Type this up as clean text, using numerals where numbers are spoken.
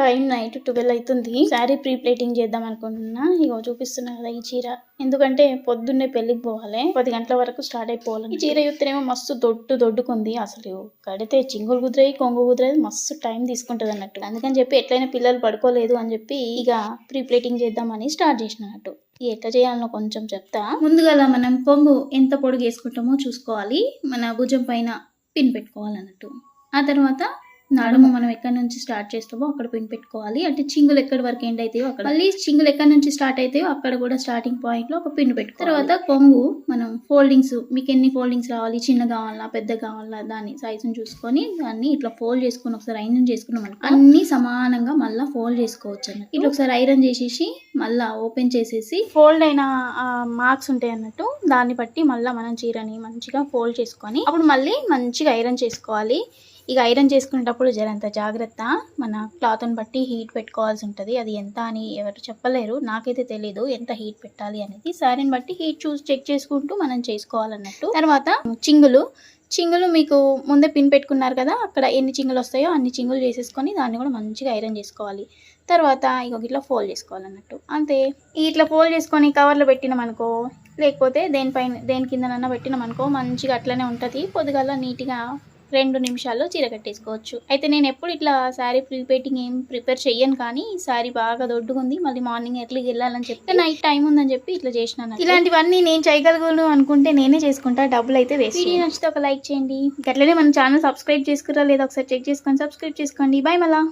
Time night 12 అవుతుంది. Sari pre plating చేద్దాం అనుకుంటున్నా. ఇగో చూపిస్తున్నా కదా ఈ చీర. ఎందుకంటే పొద్దున్నే పెళ్లికి పోవాలి, 10 గంటల వరకు స్టార్ట్ అయిపోవాలి. ఈ చీర చూస్తేనేమో మస్తు దొడ్డుకుంది. అసలు కడితే చింగులు కుదిరాయి, కొంగు కుదిరాయి, మస్తు టైం తీసుకుంటది అన్నట్టు. అందుకని చెప్పి ఎట్లయినా పిల్లలు పడుకోలేదు అని చెప్పి ఇక ప్రీ ప్లేటింగ్ చేద్దామని స్టార్ట్ చేసినట్టు. ఎట్లా చేయాలనో కొంచెం చెప్తా. ముందుగా మనం కొంగు ఎంత పొడుగు వేసుకుంటామో చూసుకోవాలి. మన భుజం పైన పిన్ పెట్టుకోవాలన్నట్టు. ఆ తర్వాత నడుము మనం ఎక్కడి నుంచి స్టార్ట్ చేస్తామో అక్కడ పిన్ పెట్టుకోవాలి. అంటే చింగులు ఎక్కడి వరకు ఎండ్ అవుతాయో అక్కడ, మళ్ళీ చింగులు ఎక్కడి నుంచి స్టార్ట్ అవుతాయో అక్కడ కూడా స్టార్టింగ్ పాయింట్ లో ఒక పిన్ పెట్టుకోవాలి. తర్వాత కొంగు మనం ఫోల్డింగ్స్, మీకు ఎన్ని ఫోల్డింగ్స్ రావాలి, చిన్న కావాలా పెద్ద కావాలా దాని సైజుని చూసుకొని దాన్ని ఇట్లా ఫోల్డ్ చేసుకుని ఒకసారి ఐరన్ చేసుకున్నాం అనుకో అన్ని సమానంగా మళ్ళీ ఫోల్డ్ చేసుకోవచ్చు అన్నట్టు. ఇట్లా ఒకసారి ఐరన్ చేసేసి మళ్ళీ ఓపెన్ చేసేసి ఫోల్డ్ అయిన మార్క్స్ ఉంటాయి అన్నట్టు, దాన్ని బట్టి మళ్ళీ మనం చీరని మంచిగా ఫోల్డ్ చేసుకొని అప్పుడు మళ్ళీ మంచిగా ఐరన్ చేసుకోవాలి. ఇక ఐరన్ చేసుకునేటప్పుడు జరంత జాగ్రత్త. మన క్లాత్ని బట్టి హీట్ పెట్టుకోవాల్సి ఉంటుంది. అది ఎంత అని ఎవరు చెప్పలేరు, నాకైతే తెలీదు ఎంత హీట్ పెట్టాలి అనేది. శారీని బట్టి హీట్ చూసి చెక్ చేసుకుంటూ మనం చేసుకోవాలన్నట్టు. తర్వాత చింగులు మీకు ముందే పిన్ పెట్టుకున్నారు కదా, అక్కడ ఎన్ని చింగులు వస్తాయో అన్ని చింగులు చేసేసుకొని దాన్ని కూడా మంచిగా ఐరన్ చేసుకోవాలి. తర్వాత ఇక ఇట్లా ఫోల్డ్ చేసుకోవాలన్నట్టు, అంతే. ఇట్లా ఫోల్డ్ చేసుకొని కవర్లో పెట్టినామనుకో, లేకపోతే దేని కిందనన్నా పెట్టినామనుకో మంచిగా అట్లనే ఉంటుంది. పొద్దుగాల నీట్గా 2 నిమిషాల్లో చీర కట్టేసుకోవచ్చు. అయితే నేను ఎప్పుడు ఇట్లా శారీ ప్రీపెయిటింగ్ ఏం ప్రిపేర్ చెయ్యను, కానీ శారీ బాగా దొడ్డుకుంది, మళ్ళీ మార్నింగ్ ఎర్లీకి వెళ్ళాలని చెప్పి నైట్ టైం ఉందని చెప్పి ఇట్లా చేసినాను. ఇలాంటివన్నీ నేను చేయగలను అనుకుంటే నేనే చేసుకుంటా, డబ్బులు అయితే వేస్ట్. వీడియో నచ్చితే ఒక లైక్ చేయండి. అట్లనే మన ఛానల్ సబ్స్క్రైబ్ చేసుకురా లేదా ఒకసారి చెక్ చేసుకొని సబ్స్క్రైబ్ చేసుకోండి. బాయ్ మళ్ళా.